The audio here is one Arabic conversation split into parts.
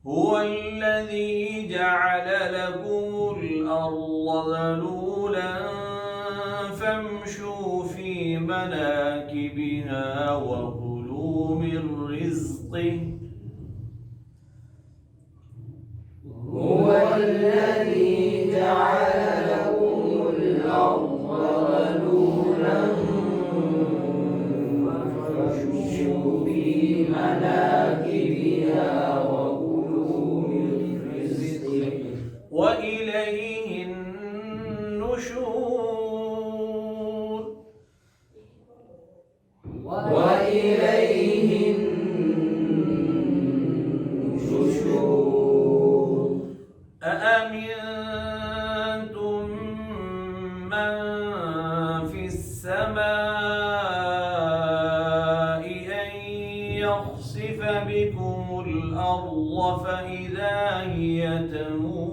هو الذي جعل لكم الأرض ذلولا فامشوا في مناكبها وكلوا من رزقه هو الذي جعل لكم الأرض ذلولا فامشوا في مناكبها وكلوا من رزقه وإليه النشور وإليه النشور أأمنتم من في السماء أن يخسف بكم الأرض فإذا هي تمور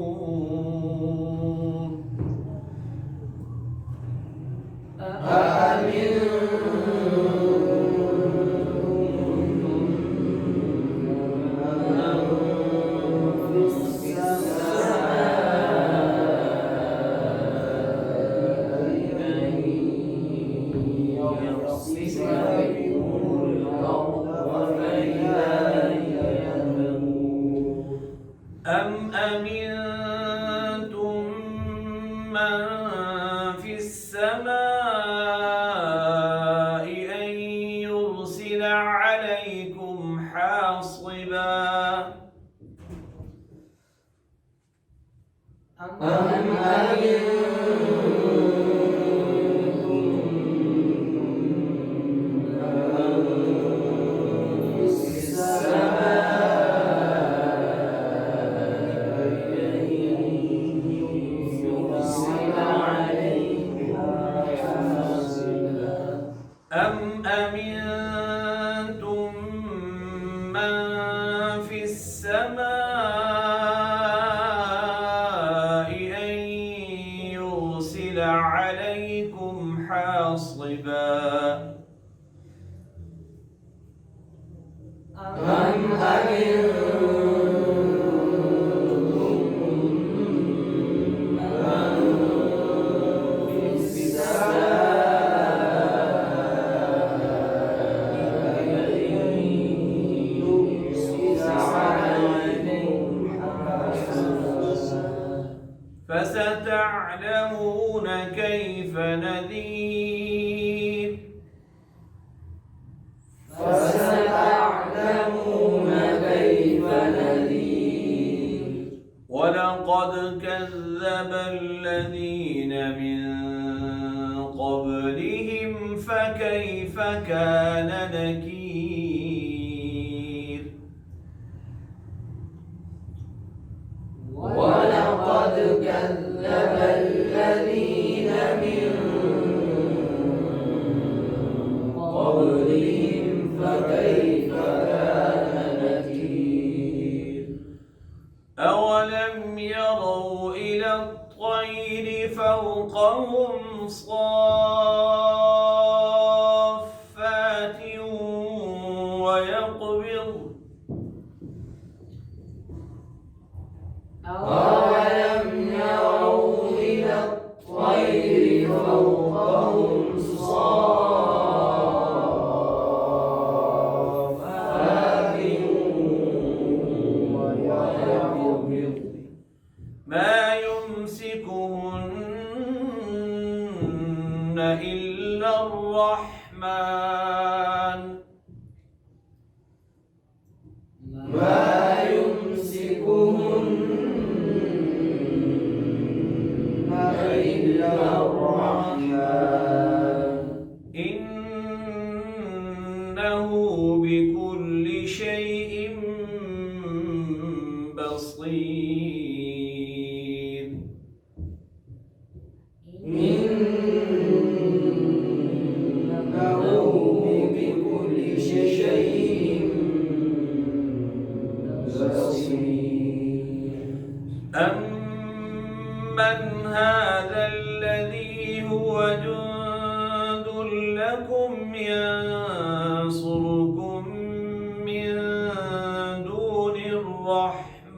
أم أمنتم من في السماء أن يرسل عليكم حاصبا أم أمنتم من في السماء أن يرسل عليكم حاصبا فستعلمون كيف نذير ولقد كذب الذين من قبلهم فكيف كان نكير ولقد كذب الذين من قبلهم فكيف كان نكير أولم يروا إلى الطير فوقهم صافات ويقبض أولم يروا إلى الطير فوقهم صافات ويقبض ما يمسكهن إلا الرحمن ما يمسكهن إلا الرحمن إنه بكل شيء بصير إنه بكل شيء بصير أمن هذا الذي هو جند لكم ينصركم من دون الرحمن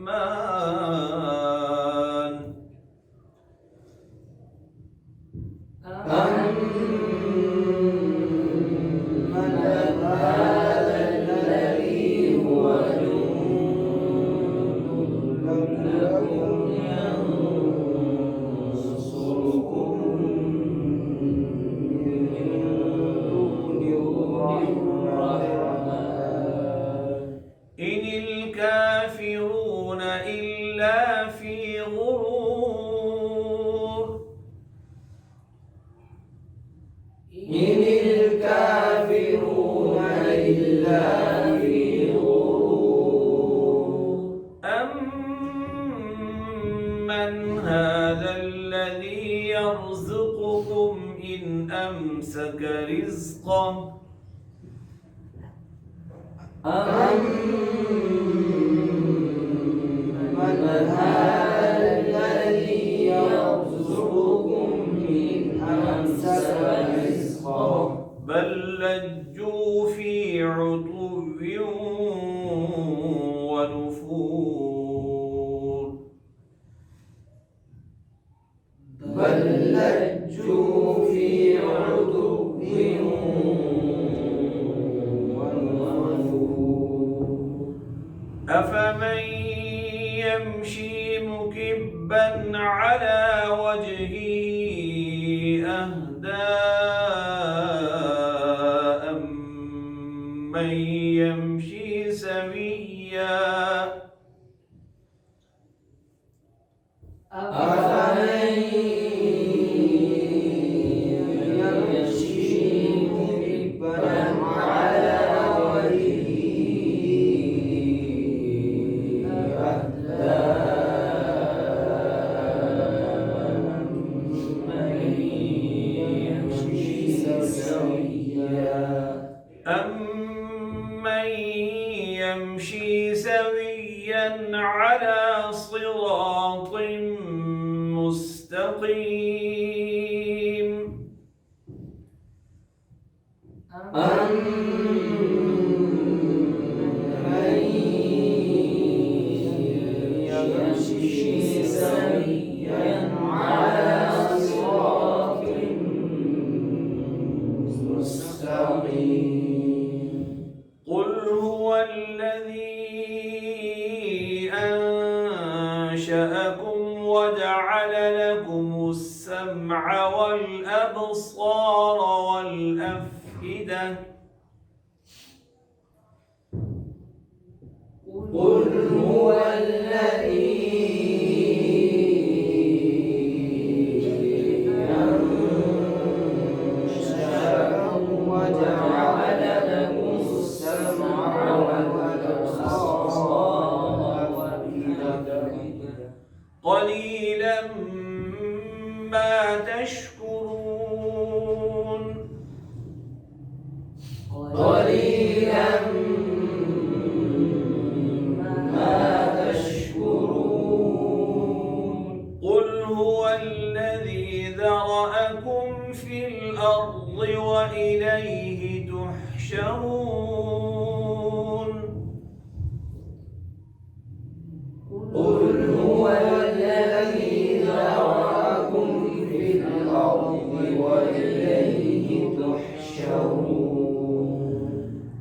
إلا في غرور أمن هذا الذي يرزقكم إن أمسك رزقه أمن هذا الذي يرزقكم إن أمسك رزقه بل لجوا في عتو ونفور بل لجوا في عتو ونفور أفمن يمشي مكبا على وجهه أهدى أمن يمشي سويا أفمن يمشي مكبا على وجهه أهدى أمن يمشي سويا أمن يمشي سويا على صراط مستقيم أمن يمشي سويا على صراط مستقيم قل هو الذي أنشأكم وجعل لكم السمع والأبصار والأفئدة قل هو الذي أنشأكم وجعل لكم السمع والأبصار والأفئدة قليلا ما تشكرون قليلا ما تشكرون قل هو الذي ذرأكم في الأرض وإليه تحشرون قل هو الذي ذرأكم في الأرض وإليه تحشرون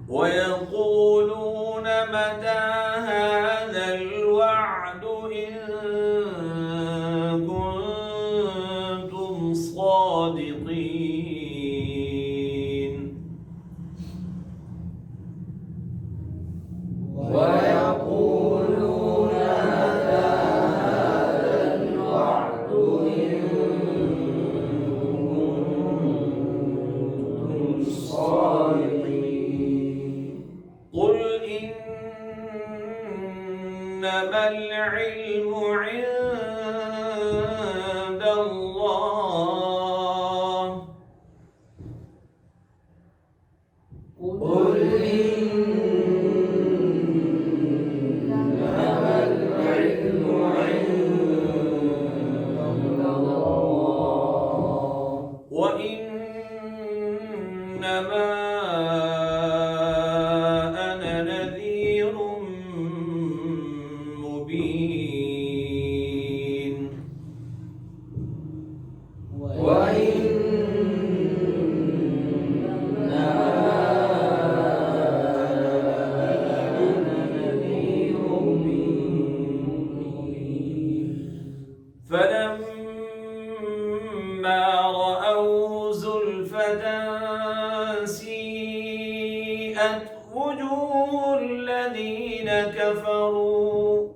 ويقولون متى هذا الوعد إن كنتم صادقين ويقولون متى هذا الوعد إن كنتم صادقين قل إنما العلم عند الله قل إنما العلم عند الله وإنما أنا نذير مبين فلما رأوه زلفة سيئت وجوه الذين كفروا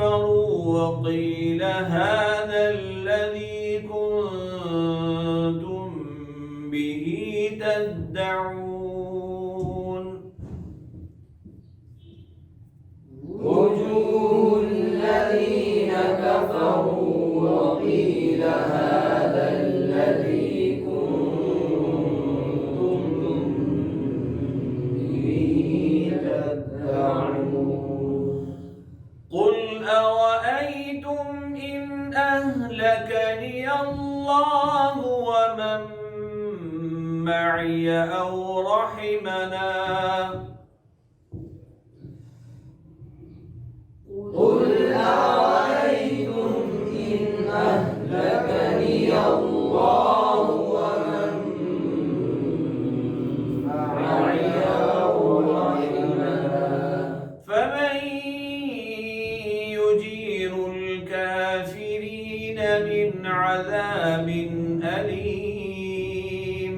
كفروا وقيل هذا الذي كنتم به تدعون وجوه الذين كفروا وقيل هذا الذي كنتم به تدعون قل أرأيتم إن أهلكني الله ومن معي أو رحمنا قل أرأيتم إن أهلكني الله ومن معي أو رحمنا فمن يجير الكافرين من عذاب أليم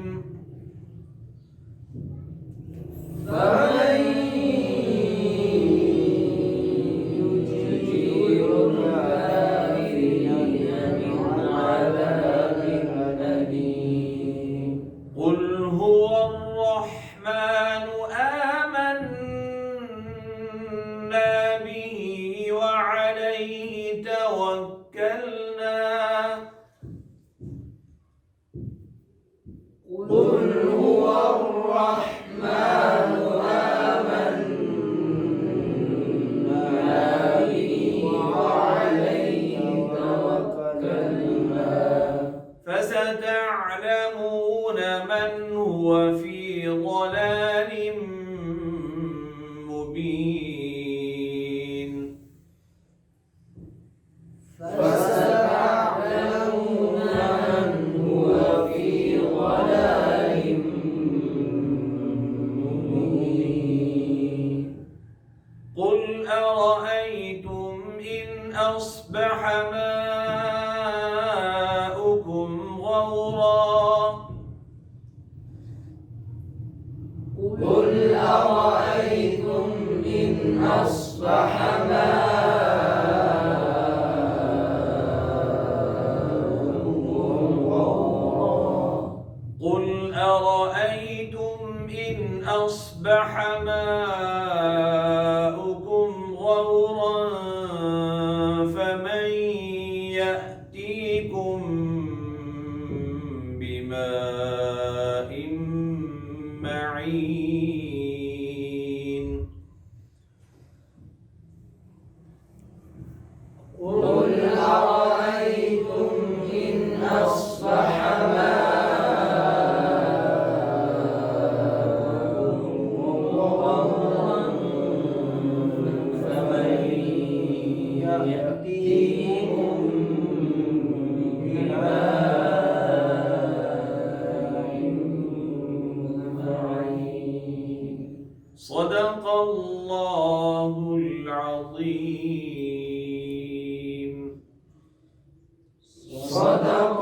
فمن يجير الكافرين من عذاب أليم قل هو الرحمن آمنا به وعليه توكلنا قل هو الرحمن آمنا به وعليه توكلنا فستعلمون من هو في ضلال مبين فستعلمون من هو في ضلال مبين قل أرأيتم إن أصبح ماؤكم غورا قل أرأيتم إن أصبح ماؤكم غورا قل أرأيتم إن أصبح ماؤكم غورا فمن يأتيكم بماء معين قل أرأيتم إن أصبح ماؤكم غورا فمن يأتيكم بماء معين صدق الله العظيم صدق